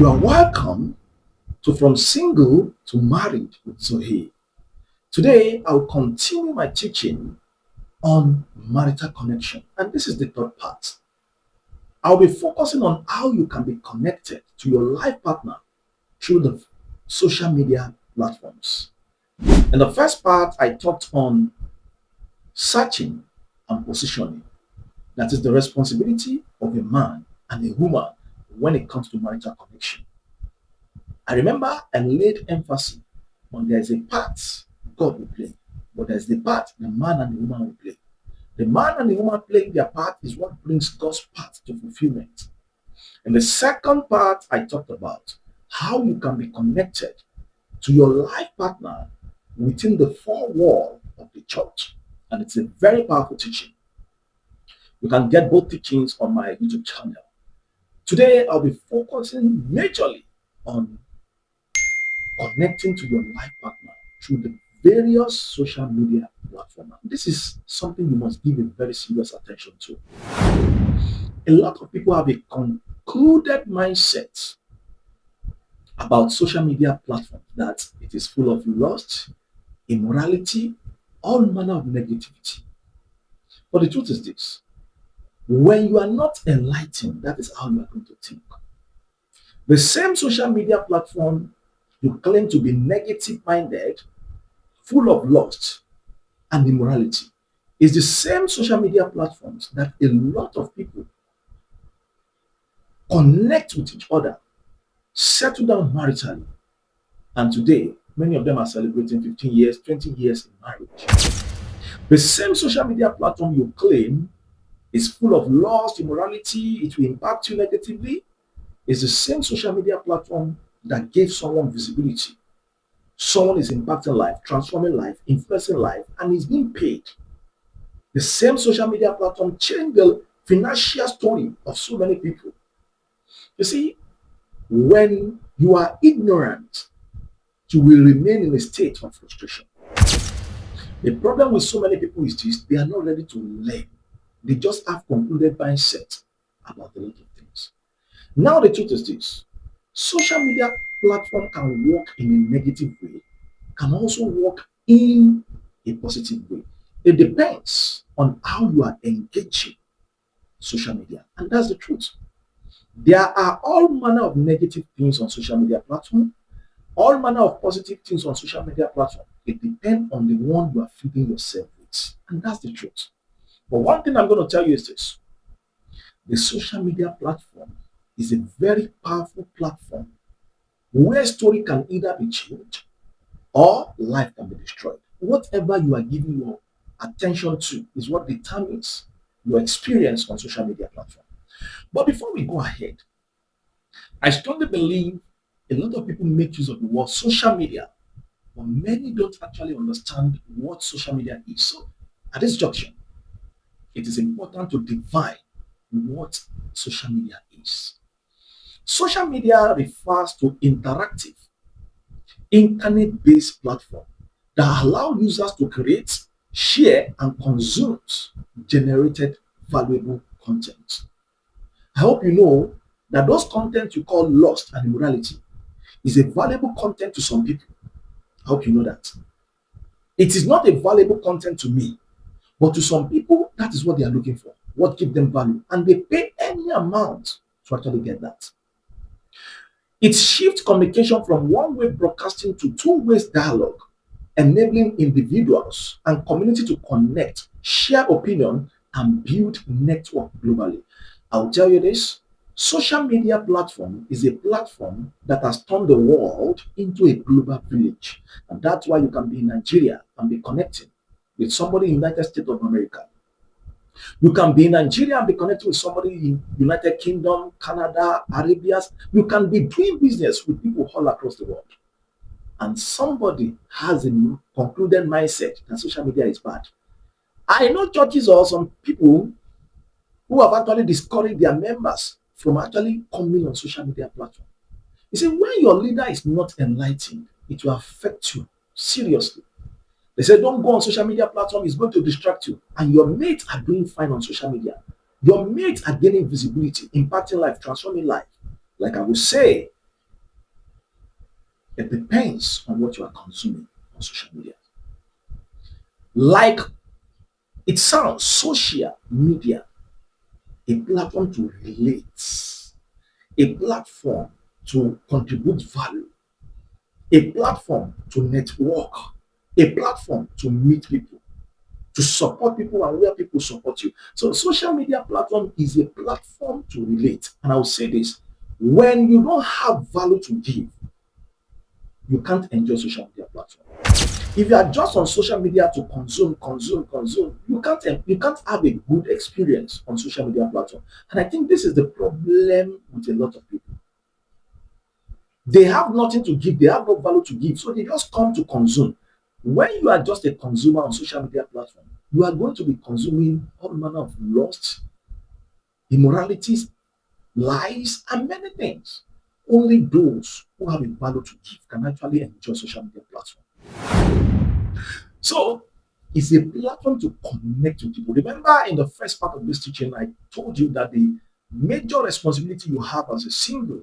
You are welcome to From Single to Married with Zoe. Today, I'll continue my teaching on marital connection, and this is the third part. I'll be focusing on how you can be connected to your life partner through the social media platforms. In the first part, I talked on searching and positioning. That is the responsibility of a man and a woman when it comes to marital connection. I remember I laid emphasis on there is a part God will play, but there's the part the man and the woman will play. The man and the woman playing their part is what brings God's part to fulfillment. In the second part, I talked about how you can be connected to your life partner within the four walls of the church. And it's a very powerful teaching. You can get both teachings on my YouTube channel. Today, I'll be focusing majorly on connecting to your life partner through the various social media platforms. This is something you must give a very serious attention to. A lot of people have a concluded mindset about social media platforms that it is full of lust, immorality, all manner of negativity. But the truth is this: when you are not enlightened, that is how you are going to think. The same social media platform you claim to be negative minded, full of lust and immorality, is the same social media platforms that a lot of people connect with each other, settle down maritally, and today many of them are celebrating 15 years, 20 years in marriage. The same social media platform you claim is full of lust, immorality, it will impact you negatively, is the same social media platform that gave someone visibility. Someone is impacting life, transforming life, influencing life, and is being paid. The same social media platform changed the financial story of so many people. You see, when you are ignorant, you will remain in a state of frustration. The problem with so many people is this: they are not ready to learn. They just have concluded mindset about a lot of things. Now, the truth is this: social media platform can work in a negative way, can also work in a positive way. It depends on how you are engaging social media, and that's the truth. There are all manner of negative things on social media platform, all manner of positive things on social media platform. It depends on the one you are feeding yourself with, and that's the truth. But one thing I'm going to tell you is this: the social media platform is a very powerful platform where story can either be changed or life can be destroyed. Whatever you are giving your attention to is what determines your experience on social media platform. But before we go ahead, I strongly believe a lot of people make use of the word social media, but many don't actually understand what social media is. So at this junction, it is important to define what social media is. Social media refers to interactive, internet-based platform that allow users to create, share, and consume generated valuable content. I hope you know that those content you call lust and immorality is a valuable content to some people. I hope you know that. It is not a valuable content to me, but to some people, that is what they are looking for, what gives them value, and they pay any amount to actually get that. It shifts communication from one-way broadcasting to two-way dialogue, enabling individuals and community to connect, share opinion, and build network globally. I'll tell you this: social media platform is a platform that has turned the world into a global village. And that's why you can be in Nigeria and be connecting with somebody in the United States of America. You can be in Nigeria and be connected with somebody in United Kingdom, Canada, Arabia. You can be doing business with people all across the world. And somebody has a concluded mindset that social media is bad. I know churches or some people who have actually discouraged their members from actually coming on social media platform. You see, when your leader is not enlightened, it will affect you seriously. They say, don't go on social media platform, it's going to distract you. And your mates are doing fine on social media. Your mates are gaining visibility, impacting life, transforming life. Like I would say, It depends on what you are consuming on social media. Like it sounds, social media, a platform to relate, a platform to contribute value, a platform to network, a platform to meet people, to support people and where people support you. So social media platform is a platform to relate. And I'll say this, when you don't have value to give, you can't enjoy social media platform. If you are just on social media to consume, you can't have a good experience on social media platform. And I think this is the problem with a lot of people. They have nothing to give, they have no value to give, so they just come to consume. When you are just a consumer on social media platform, you are going to be consuming all manner of lust, immoralities, lies, and many things. Only those who have a value to give can actually enjoy social media platform. So it's a platform to connect with people. Remember, in the first part of this teaching, I told you that the major responsibility you have as a single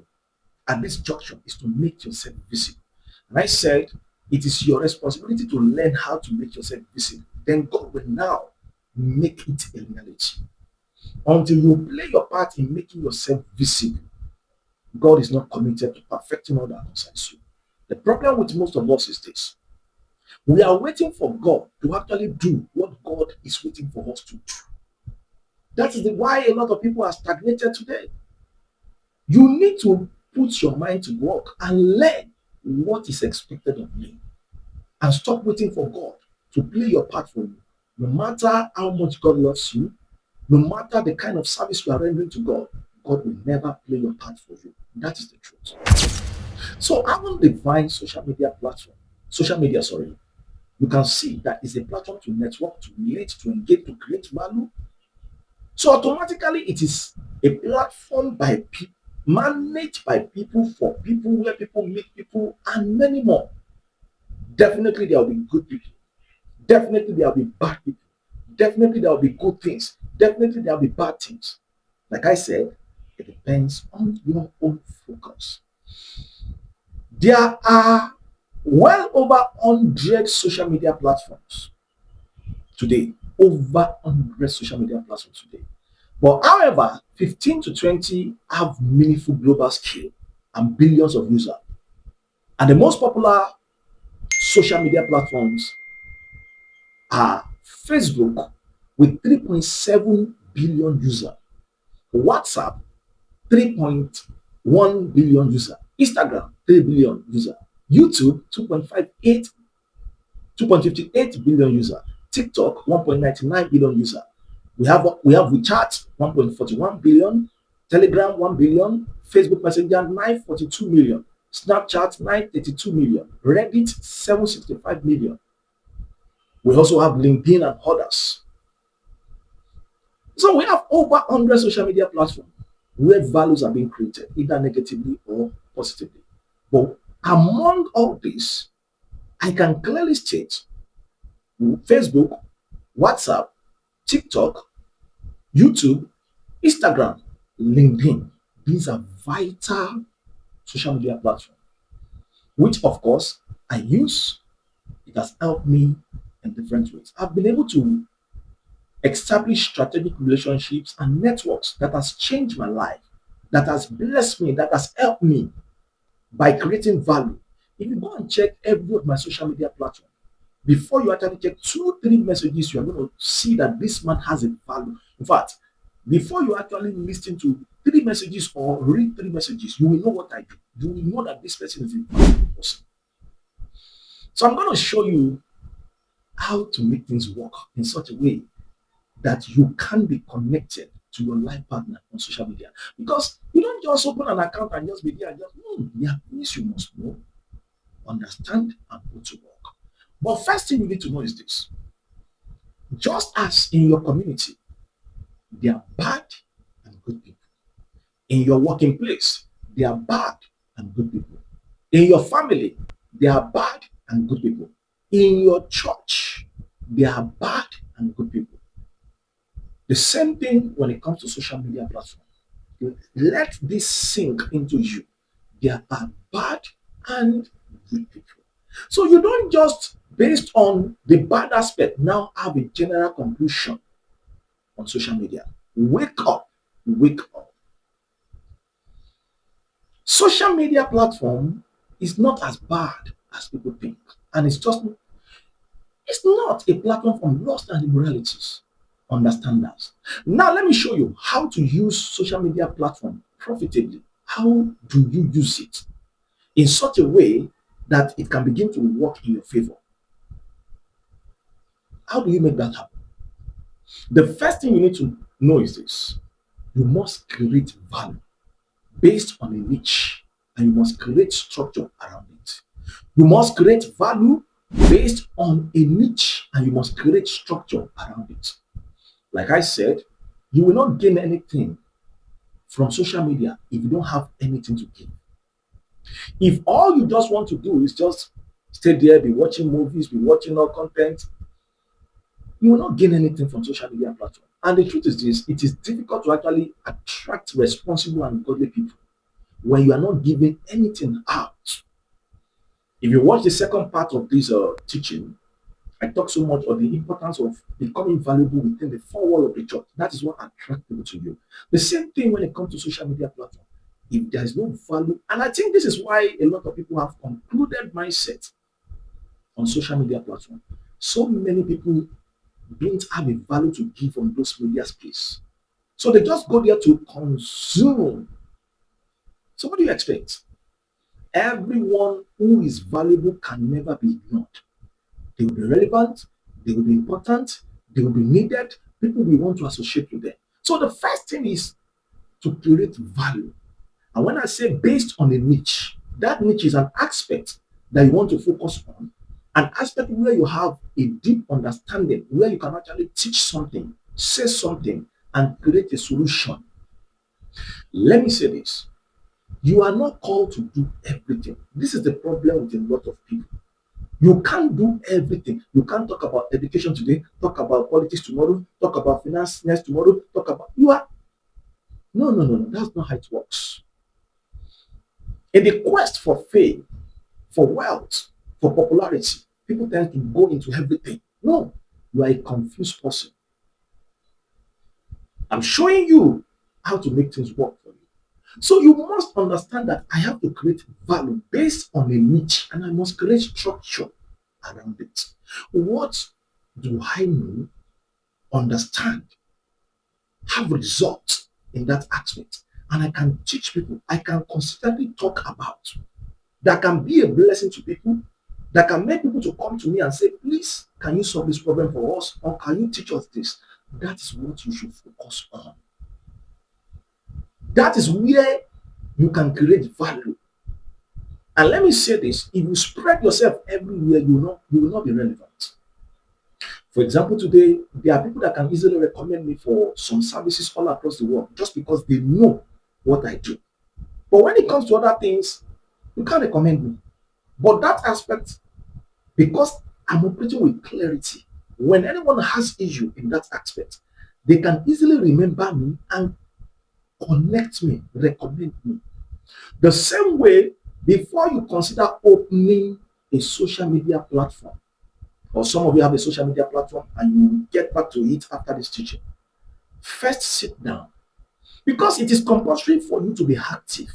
at this junction is to make yourself visible. And I said, it is your responsibility to learn how to make yourself visible. Then God will now make it a reality. Until you play your part in making yourself visible, God is not committed to perfecting all that concerns you. The problem with most of us is this: we are waiting for God to actually do what God is waiting for us to do. That is why a lot of people are stagnated today. You need to put your mind to work and learn what is expected of you, and stop waiting for God to play your part for you. No matter how much God loves you, no matter the kind of service you are rendering to God, God will never play your part for you. That is the truth. So having divine social media, sorry, you can see that is a platform to network, to relate, to engage, to create value. So automatically it is a platform by people, managed by people, for people, where people meet people, and many more. Definitely there will be good people. Definitely there will be bad people. Definitely there will be good things. Definitely there will be bad things. Like I said, it depends on your own focus. There are well over 100 social media platforms today. Over 100 social media platforms today. But however, 15 to 20 have meaningful global scale and billions of users. And the most popular social media platforms are Facebook with 3.7 billion users, WhatsApp 3.1 billion users, Instagram 3 billion users, YouTube 2.58 billion users, TikTok 1.99 billion users. We have WeChat 1.41 billion, Telegram 1 billion, Facebook Messenger 942 million, Snapchat 932 million, Reddit 765 million. We also have LinkedIn and others. So we have over 100 social media platforms where values are being created, either negatively or positively. But among all this, I can clearly state Facebook, WhatsApp, TikTok, YouTube, Instagram, LinkedIn. These are vital social media platforms, which of course I use. It has helped me in different ways. I've been able to establish strategic relationships and networks that has changed my life, that has blessed me, that has helped me by creating value. If you go and check every of my social media platform, before you actually check two, three messages, you are going to see that this man has a value. In fact, before you actually listen to three messages or read three messages, you will know what I do. You will know that this person is a valuable person. So I'm going to show you how to make things work in such a way that you can be connected to your life partner on social media. Because you don't just open an account and just be there and just, there are things you must know, understand, and put to work. But first thing you need to know is this: just as in your community, there are bad and good people. In your working place, there are bad and good people. In your family, there are bad and good people. In your church, there are bad and good people. The same thing when it comes to social media platforms. Let this sink into you. There are bad and good people. So you don't just based on the bad aspect now have a general conclusion on social media. Wake up, wake up. Social media platform is not as bad as people think, and it's not a platform for lust and immoralities. Understand that. Now let me show you how to use social media platform profitably. How do you use it in such a way that it can begin to work in your favor? How do you make that happen? The first thing you need to know is this: you must create value based on a niche, and you must create structure around it. You must create value based on a niche, and you must create structure around it. Like I said, you will not gain anything from social media if you don't have anything to give. If all you just want to do is just stay there, be watching movies, be watching all content, you will not gain anything from social media platform. And the truth is this: it is difficult to actually attract responsible and godly people when you are not giving anything out. If you watch the second part of this teaching, I talk so much of the importance of becoming valuable within the four wall of the church. That is what attracts people to you. The same thing when it comes to social media platform. If there is no value, and I think this is why a lot of people have concluded mindset on social media platform. So many people don't have a value to give on those media space. So they just go there to consume. So what do you expect? Everyone who is valuable can never be ignored. They will be relevant, they will be important, they will be needed. People will want to associate with them. So the first thing is to create value. And when I say based on a niche, that niche is an aspect that you want to focus on, an aspect where you have a deep understanding, where you can actually teach something, say something, and create a solution. Let me say this: you are not called to do everything. This is the problem with a lot of people. You can't do everything. You can't talk about education today, talk about politics tomorrow, talk about finance next tomorrow, talk about you are no, no, no, no. That's not how it works. In the quest for fame, for wealth, for popularity, people tend to go into everything. No, you are a confused person. I'm showing you how to make things work for you. So you must understand that I have to create value based on a niche, and I must create structure around it. What do I know, understand, have results in that aspect? And I can teach people, I can consistently talk about that can be a blessing to people, that can make people to come to me and say, please, can you solve this problem for us? Or can you teach us this? That is what you should focus on. That is where you can create value. And let me say this: if you spread yourself everywhere, you will not be relevant. For example, today there are people that can easily recommend me for some services all across the world just because they know what I do. But when it comes to other things, you can't recommend me. But that aspect, because I'm operating with clarity, when anyone has issue in that aspect, they can easily remember me and connect me, recommend me. The same way, before you consider opening a social media platform, or some of you have a social media platform and you will get back to it after this teaching, first sit down because it is compulsory for you to be active.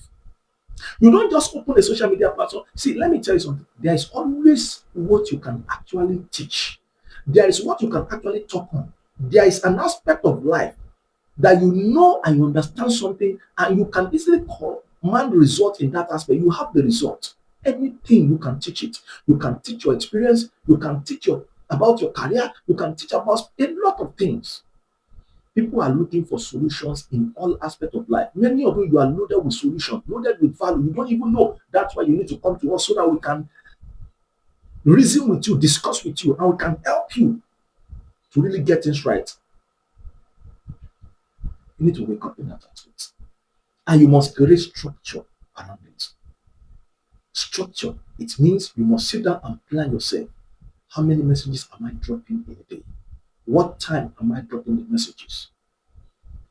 You don't just open a social media platform. See, let me tell you something. There is always what you can actually teach, there is what you can actually talk on. There is an aspect of life that you know and you understand something, and you can easily command result in that aspect. You have the result. Anything you can teach it. You can teach your experience. You can teach your about your career. You can teach about a lot of things. People are looking for solutions in all aspects of life. Many of you are loaded with solutions, loaded with value. You don't even know. That's why you need to come to us so that we can reason with you, discuss with you, and we can help you to really get things right. You need to wake up in that aspect. And you must create structure around it. Structure, it means you must sit down and plan yourself. How many messages am I dropping in a day? What time am I dropping the messages?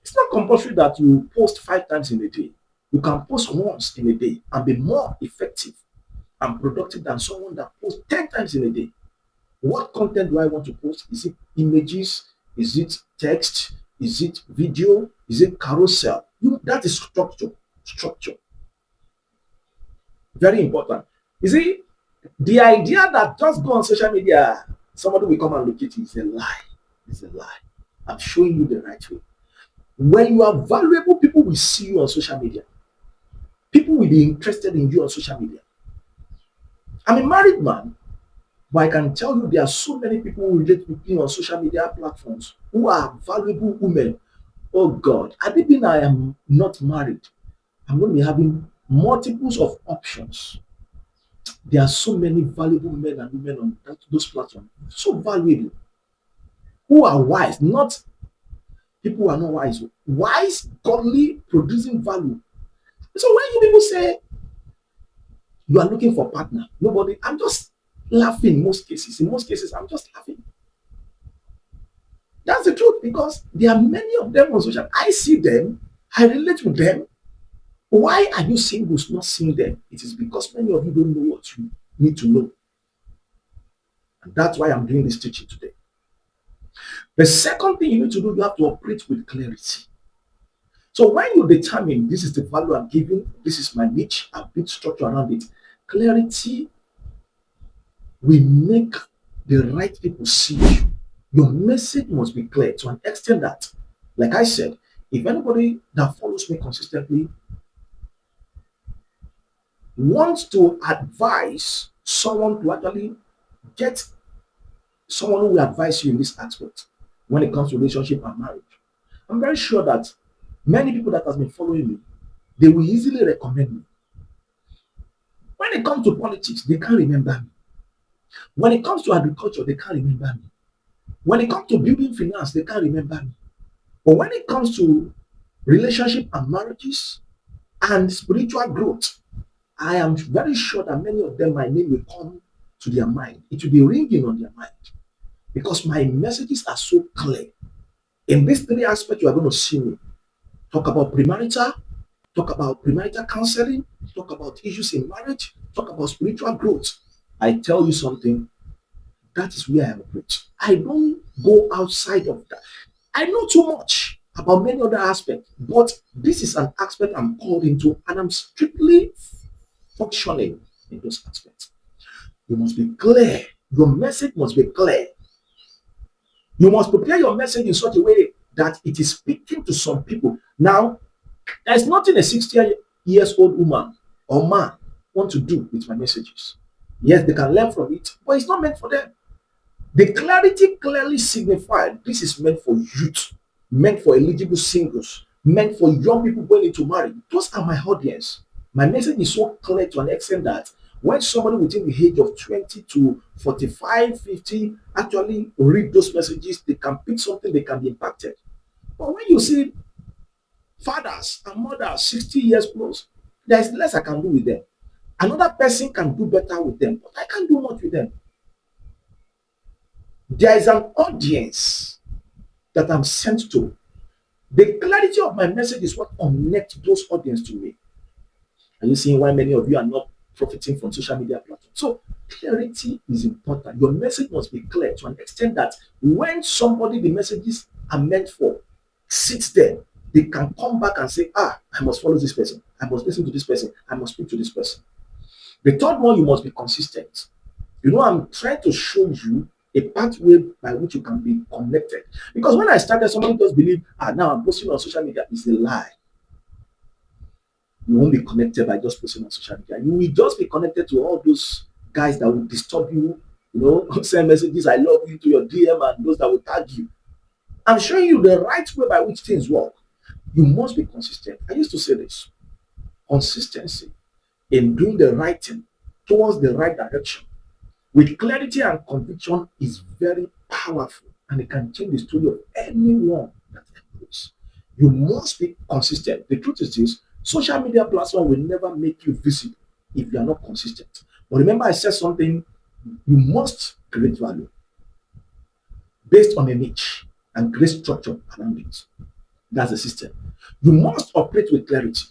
It's not compulsory that you post 5 times in a day. You can post once in a day and be more effective I'm productive than someone that posts 10 times in a day. What content do I want to post? Is it images? Is it text? Is it video? Is it carousel? That is structure. Structure. Very important. You see, the idea that just go on social media, somebody will come and look at you is a lie. It's a lie. I'm showing you the right way. When you are valuable, people will see you on social media. People will be interested in you on social media. I'm a married man, but I can tell you there are so many people who relate with me on social media platforms who are valuable women. Oh God, I think I am not married. I'm going to be having multiples of options. There are so many valuable men and women on those platforms. So valuable. Who are wise, not people who are not wise. Wise, godly, producing value. So when you people say you are looking for a partner, nobody, I'm just laughing in most cases. In most cases, I'm just laughing. That's the truth because there are many of them on social. I see them, I relate with them. Why are you singles not seeing them? It is because many of you don't know what you need to know. And that's why I'm doing this teaching today. The second thing you need to do, you have to operate with clarity. So when you determine this is the value I'm giving, this is my niche, I've built structure around it. Clarity will make the right people see you. Your message must be clear to an extent that, like I said, if anybody that follows me consistently wants to advise someone to actually get someone who will advise you in this aspect when it comes to relationship and marriage, I'm very sure that many people that has been following me, they will easily recommend me. When it comes to politics, they can't remember me. When it comes to agriculture, they can't remember me. When it comes to building finance, they can't remember me. But when it comes to relationship and marriages and spiritual growth, I am very sure that many of them, my name will come to their mind. It will be ringing on their mind because my messages are so clear. In these three aspects, you are going to see me talk about premarital, talk about premarital counseling, talk about issues in marriage, talk about spiritual growth. I tell you something, that is where I operate. I don't go outside of that. I know too much about many other aspects, but this is an aspect I'm called into, and I'm strictly functioning in those aspects. You must be clear. Your message must be clear. You must prepare your message in such a way that it is speaking to some people. Now, there's nothing a 60 years old woman or man want to do with my messages. Yes, they can learn from it, but it's not meant for them. The clarity clearly signified this is meant for youth, meant for eligible singles, meant for young people going into marriage. Those are my audience. My message is so clear to an extent that when somebody within the age of 20 to 45, 50 actually read those messages, they can pick something, they can be impacted. But when you see fathers and mothers 60 years plus, there's less I can do with them. Another person can do better with them, but I can't do much with them. There is an audience that I'm sent to. The clarity of my message is what connects those audience to me. Are you seeing why many of you are not profiting from social media platforms? So clarity is important. Your message must be clear to an extent that when somebody the messages are meant for sits there, they can come back and say, I must follow this person. I must listen to this person. I must speak to this person. The third one, you must be consistent. I'm trying to show you a pathway by which you can be connected. Because when I started, somebody just believe, now I'm posting on social media is a lie. You won't be connected by just posting on social media. You will just be connected to all those guys that will disturb you, send messages, I love you to your DM, and those that will tag you. I'm showing you the right way by which things work. You must be consistent. I used to say this consistency in doing the right thing towards the right direction with clarity and conviction is very powerful and it can change the story of anyone that employs. You must be consistent. The truth is this social media platform will never make you visible if you are not consistent. But remember, I said something you must create value based on a niche and create structure around it. That's the system. You must operate with clarity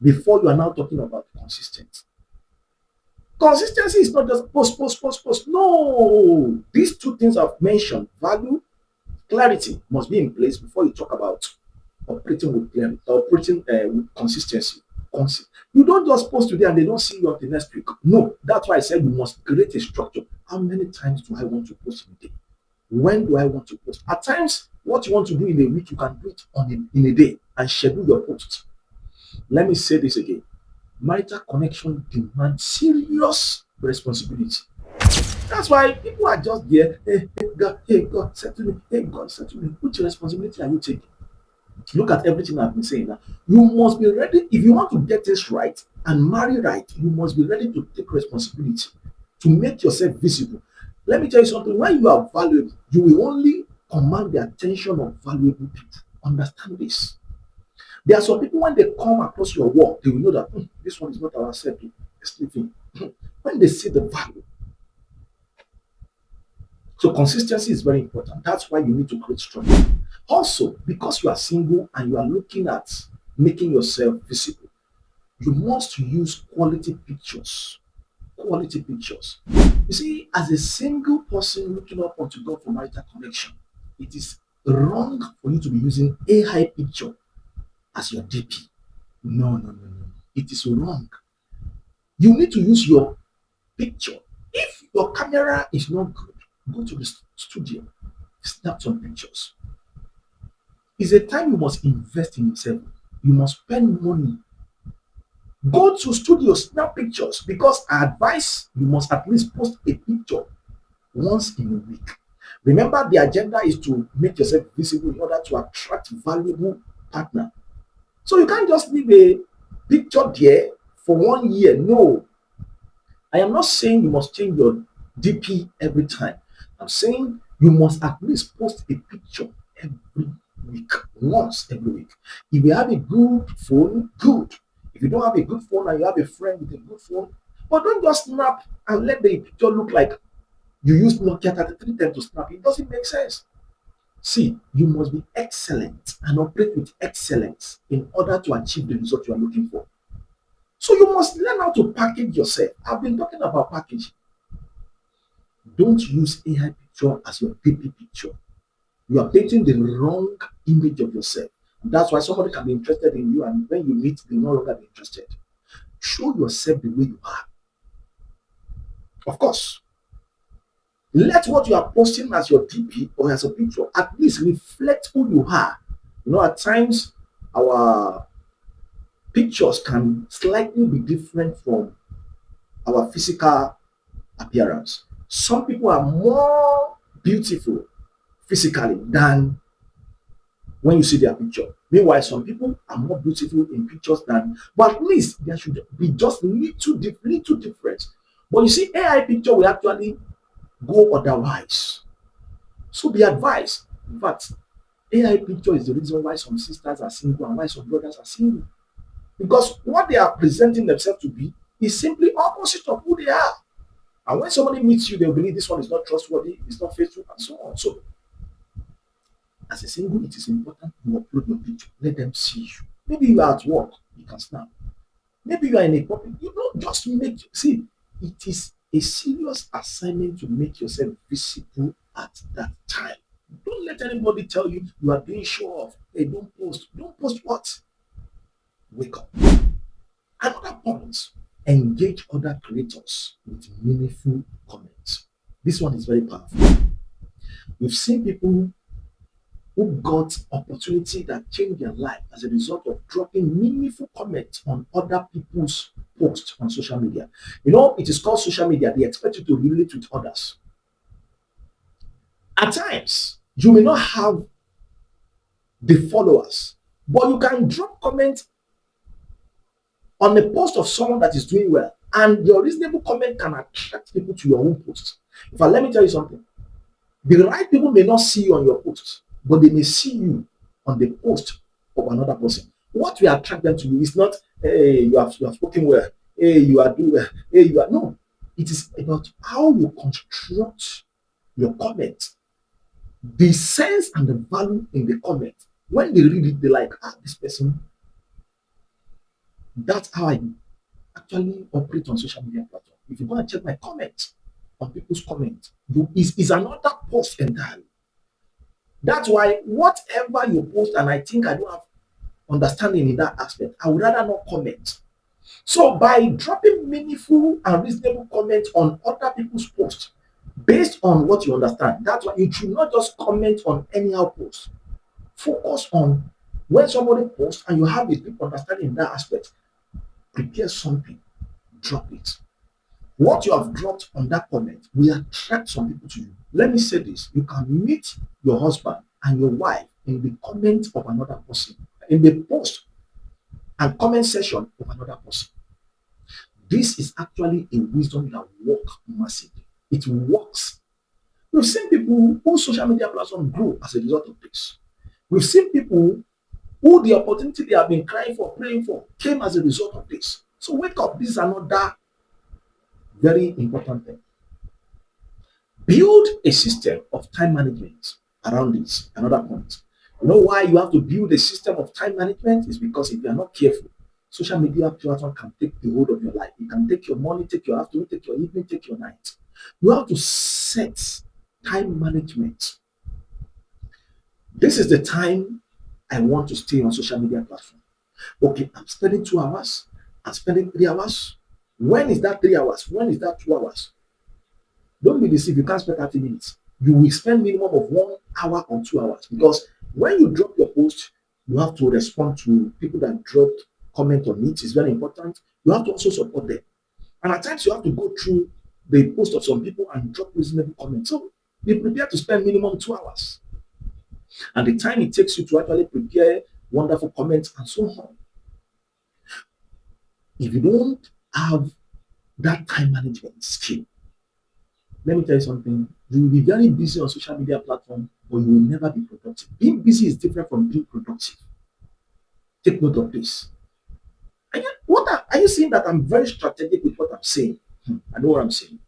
before you are now talking about consistency. Consistency is not just post, post, post, post. No, these two things I've mentioned, value, clarity, must be in place before you talk about operating with clarity, operating with consistency. You don't just post today and they don't see you until next week. No, that's why I said you must create a structure. How many times do I want to post in a day? When do I want to post? At times, what you want to do in a week, you can do it in a day and schedule your posts. Let me say this again. Marital connection demands serious responsibility. That's why people are just there. Hey God, settle me. Hey God, settle me. Which responsibility are you taking? Look at everything I've been saying now. You must be ready. If you want to get this right and marry right, you must be ready to take responsibility, to make yourself visible. Let me tell you something. When you are valuable, you will only command the attention of valuable people. Understand this. There are some people when they come across your work, they will know that this one is not our setting. Sleeping. When they see the value. So consistency is very important. That's why you need to create structure. Also, because you are single and you are looking at making yourself visible, you must use quality pictures. Quality pictures. You see, as a single person looking up onto God for marital connection, it is wrong for you to be using AI picture as your DP. No, no, no, no, no. It is wrong. You need to use your picture. If your camera is not good, go to the studio, snap some pictures. It's a time you must invest in yourself. You must spend money. Go to studio, snap pictures because I advise you must at least post a picture once in a week. Remember, the agenda is to make yourself visible in order to attract valuable partner. So you can't just leave a picture there for 1 year. No, I am not saying you must change your DP every time. I'm saying you must at least post a picture every week, once every week. If you have a good phone, good. If you don't have a good phone and you have a friend with a good phone, but don't just snap and let the picture look like you used Nokia 3310 to snap. It doesn't make sense. See, you must be excellent and operate with excellence in order to achieve the result you are looking for. So you must learn how to package yourself. I've been talking about packaging. Don't use AI picture as your DP picture. You are painting the wrong image of yourself. That's why somebody can be interested in you, and when you meet, they no longer be interested. Show yourself the way you are. Of course, let what you are posting as your DP or as a picture at least reflect who you are. At times our pictures can slightly be different from our physical appearance. Some people are more beautiful physically than when you see their picture. Meanwhile, some people are more beautiful in pictures than, but at least there should be just little difference. But you see, AI picture will actually go otherwise. So be advised. In fact, AI picture is the reason why some sisters are single and why some brothers are single. Because what they are presenting themselves to be is simply opposite of who they are. And when somebody meets you, they'll believe this one is not trustworthy, it's not faithful, and so on. So, as a single, it is important you upload your picture. Let them see you. Maybe you are at work, you can snap. Maybe you are in a public, just see, it is a serious assignment to make yourself visible at that time. Don't let anybody tell you you are being show off. Hey, don't post. Don't post what? Wake up. Another point, engage other creators with meaningful comments. This one is very powerful. We've seen people who got opportunity that changed their life as a result of dropping meaningful comments on other people's posts on social media. It is called social media. They expect you to relate with others. At times, you may not have the followers, but you can drop comments on a post of someone that is doing well, and your reasonable comment can attract people to your own post. In fact, let me tell you something. The right people may not see you on your post, but they may see you on the post of another person. What will attract them to you is not, hey, you have spoken well, hey, you are doing well, hey, you are no. It is about how you construct your comment, the sense and the value in the comment. When they read it, they like, this person. That's how I actually operate on social media platform. If you go and check my comments on people's comments, is another post entirely. That's why whatever you post, and I think I don't have understanding in that aspect, I would rather not comment. So by dropping meaningful and reasonable comments on other people's posts based on what you understand, that's why you should not just comment on anyhow post. Focus on when somebody posts and you have a deep understanding in that aspect, prepare something, drop it. What you have dropped on that comment will attract some people to you. Let me say this: you can meet your husband and your wife in the comment of another person, in the post and comment section of another person. This is actually a wisdom that works massively. It works. We've seen people whose social media platform grow as a result of this. We've seen people who the opportunity they have been crying for, praying for, came as a result of this. So wake up. This is another very important thing. Build a system of time management around this. Another point. You know why you have to build a system of time management? Is because if you are not careful, social media platform can take the hold of your life. It can take your morning, take your afternoon, take your evening, take your night. You have to set time management. This is the time I want to stay on social media platform. Okay, I'm spending 2 hours. I'm spending 3 hours. When is that 3 hours? When is that 2 hours? Don't be deceived. You can't spend 30 minutes. You will spend minimum of 1 hour or 2 hours because when you drop your post, you have to respond to people that dropped comment on it. It's very important. You have to also support them. And at times you have to go through the post of some people and drop reasonable comments. So be prepared to spend minimum 2 hours. And the time it takes you to actually prepare wonderful comments and so on. If you don't have that time management skill, let me tell you something. You will be very busy on social media platform, but you will never be productive. Being busy is different from being productive. Take note of this. Are you seeing that I'm very strategic with what I'm saying? I know what I'm saying.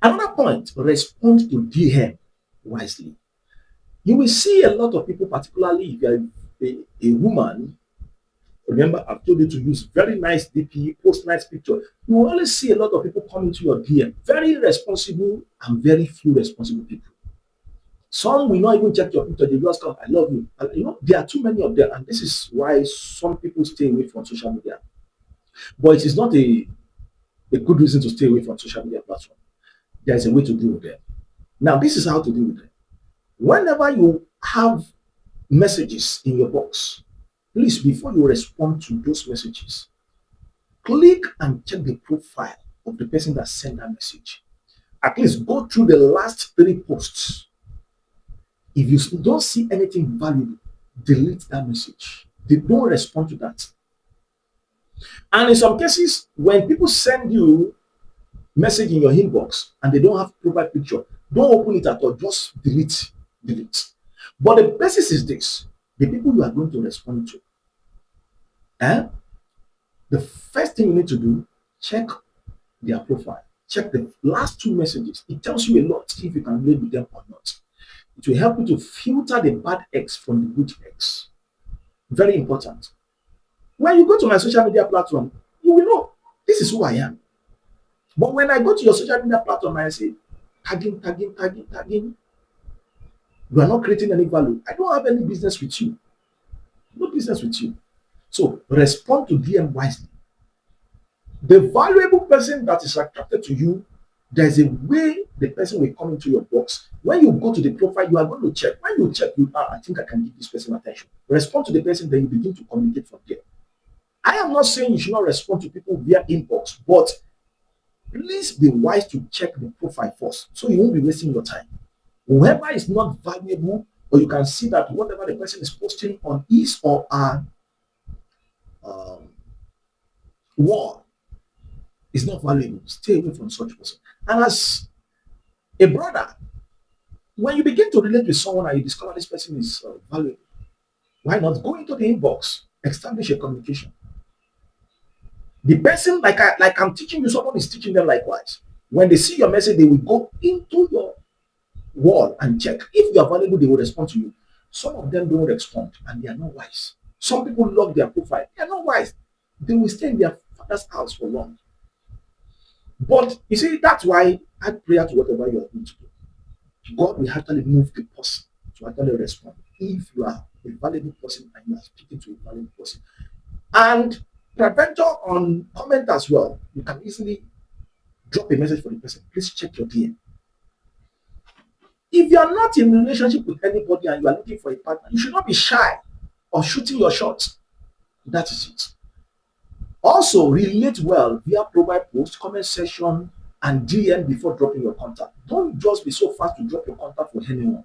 Another point, respond to DM wisely. You will see a lot of people, particularly if you're a woman. Remember, I've told you to use very nice DP, post nice picture. You will always see a lot of people coming to your DM, very responsible and very few responsible people. Some will not even check your picture, they just come, I love you. And there are too many of them, and this is why some people stay away from social media. But it is not a good reason to stay away from social media platform. There is a way to deal with them. Now, this is how to deal with them. Whenever you have messages in your box, please, before you respond to those messages, click and check the profile of the person that sent that message. At least go through the last 3 posts. If you don't see anything valuable, delete that message. They don't respond to that. And in some cases, when people send you message in your inbox and they don't have profile picture, don't open it at all. Just delete, delete. But the basis is this: the people you are going to respond to. And the first thing you need to do, check their profile. Check the last 2 messages. It tells you a lot if you can relate with them or not. It will help you to filter the bad X from the good X. Very important. When you go to my social media platform, you will know this is who I am. But when I go to your social media platform and I say tagging, tagging, tagging, tagging, you are not creating any value. I don't have any business with you. No business with you. So respond to DM wisely. The valuable person that is attracted to you, there's a way the person will come into your box. When you go to the profile, you are going to check. When you check, I think I can give this person attention. Respond to the person, then you begin to communicate from there. I am not saying you should not respond to people via inbox, but please be wise to check the profile first so you won't be wasting your time. Whoever is not valuable, or you can see that whatever the person is posting on his or her um, wall is not valuable, stay away from such person. And as a brother, when you begin to relate with someone and you discover this person is valuable, why not go into the inbox, establish a communication? The person, like I'm teaching you, someone is teaching them likewise. When they see your message, they will go into your wall and check. If you are valuable, they will respond to you. Some of them don't respond and they are not wise. Some people log their profile, they are not wise. They will stay in their father's house for long. But you see, that's why add prayer to whatever you are going to do. God will actually move the person to actually respond. If you are a valuable person and you are speaking to a valuable person. And preventer on comment as well, you can easily drop a message for the person. Please check your DM. If you are not in a relationship with anybody and you are looking for a partner, you should not be shy or shooting your shots. That is it. Also, relate well via profile post, comment section, and DM before dropping your contact. Don't just be so fast to drop your contact for anyone.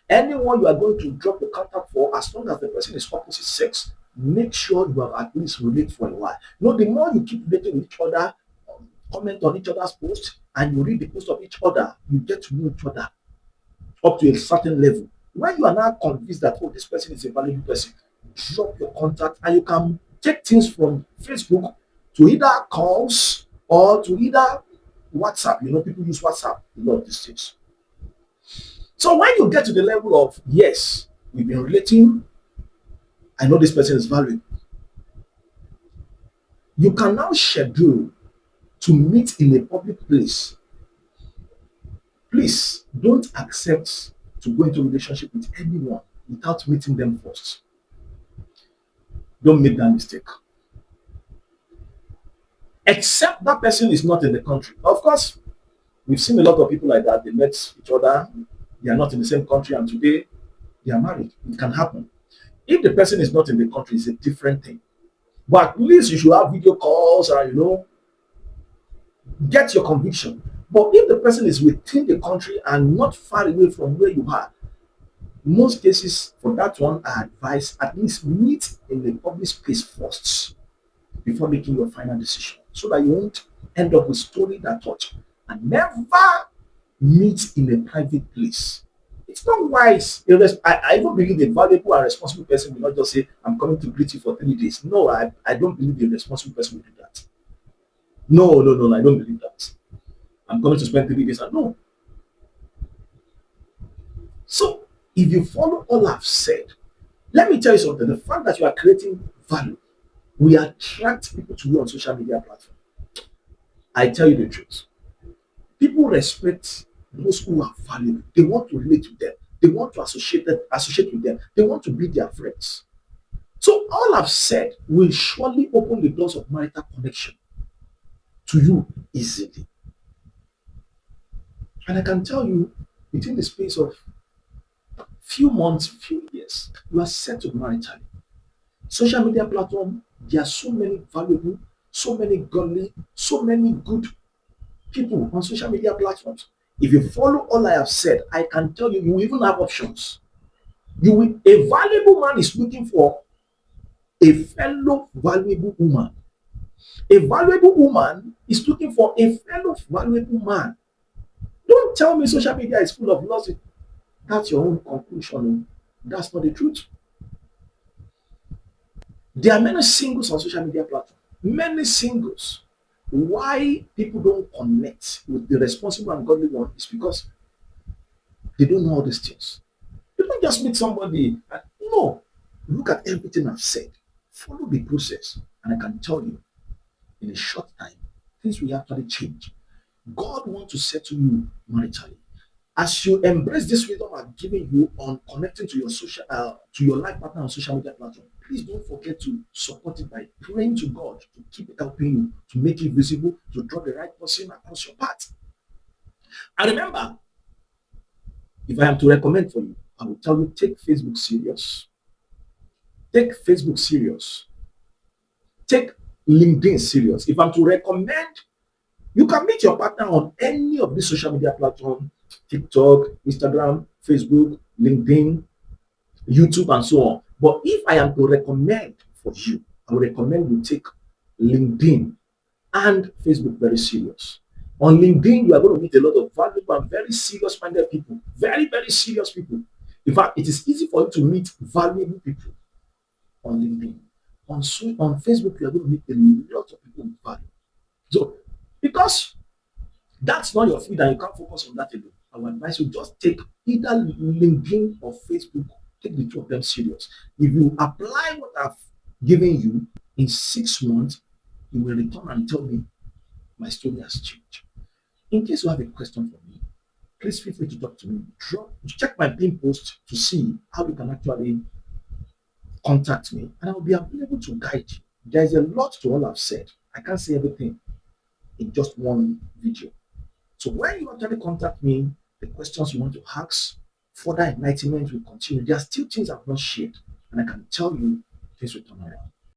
Anyone you are going to drop your contact for, as long as the person is opposite sex, make sure you have at least relate for a while. You know, the more you keep relating with each other, comment on each other's posts, and you read the post of each other, you get to know each other up to a certain level. When you are now convinced that, oh, this person is a valuable person, drop your contact and you can take things from Facebook to either calls or to either WhatsApp. You know, people use WhatsApp a lot of these things. So when you get to the level of, yes, we've been relating, I know this person is valuable, you can now schedule to meet in a public place. Please don't accept to go into a relationship with anyone without meeting them first. Don't make that mistake. Except that person is not in the country. Of course, we've seen a lot of people like that. They met each other, they are not in the same country, and today they are married. It can happen. If the person is not in the country, it's a different thing. But at least you should have video calls and get your conviction. But if the person is within the country and not far away from where you are, most cases for that one, I advise at least meet in the public space first before making your final decision so that you won't end up with story that touch and never meet in a private place. It's not wise. I even believe a valuable and responsible person will not just say, I'm coming to greet you for 3 days. No, I don't believe a responsible person will do that. No, no, no, no, I don't believe that. I'm coming to spend 3 days. No. So if you follow all I've said, let me tell you something. The fact that you are creating value will attract people to you on social media platform. I tell you the truth. People respect those who are valuable. They want to relate with them. They want to associate with them. They want to be their friends. So all I've said will surely open the doors of marital connection to you easily. And I can tell you, within the space of few months, few years, you are settled maritally. Social media platform, there are so many valuable, so many godly, so many good people on social media platforms. If you follow all I have said, I can tell you, you will even have options. A valuable man is looking for a fellow valuable woman. A valuable woman is looking for a fellow valuable man. Don't tell me social media is full of loss. That's your own conclusion. That's not the truth. There are many singles on social media platforms. Many singles. Why people don't connect with the responsible and godly one is because they don't know all these things. You don't just meet somebody. No. Look at everything I've said. Follow the process. And I can tell you, in a short time, things will actually change. God wants to settle you maritally. As you embrace this wisdom I've given you on connecting to your to your life partner on social media platform, please don't forget to support it by praying to God to keep helping you, to make it visible, to draw the right person across your path. And remember, if I am to recommend for you, I will tell you take Facebook serious. Take Facebook serious. Take LinkedIn serious. If I'm to recommend, you can meet your partner on any of these social media platforms: TikTok, Instagram, Facebook, LinkedIn, YouTube, and so on. But if I am to recommend for you, I would recommend you take LinkedIn and Facebook very serious. On LinkedIn, you are going to meet a lot of valuable and very serious minded people. Very, very serious people. In fact, it is easy for you to meet valuable people on LinkedIn. On Facebook, you are going to meet a lot of people with value. So, because that's not your field and you can't focus on that alone, I would advise you just take either LinkedIn or Facebook, take the two of them serious. If you apply what I've given you in 6 months, he will return and tell me my story has changed. In case you have a question for me, please feel free to talk to me. Check my pin post to see how you can actually contact me, and I'll be available to guide you. There is a lot to all I've said. I can't say everything in just one video. So when you actually contact me, the questions you want to ask, further enlightenment will continue. There are still things I've not shared, and I can tell you things will turn around.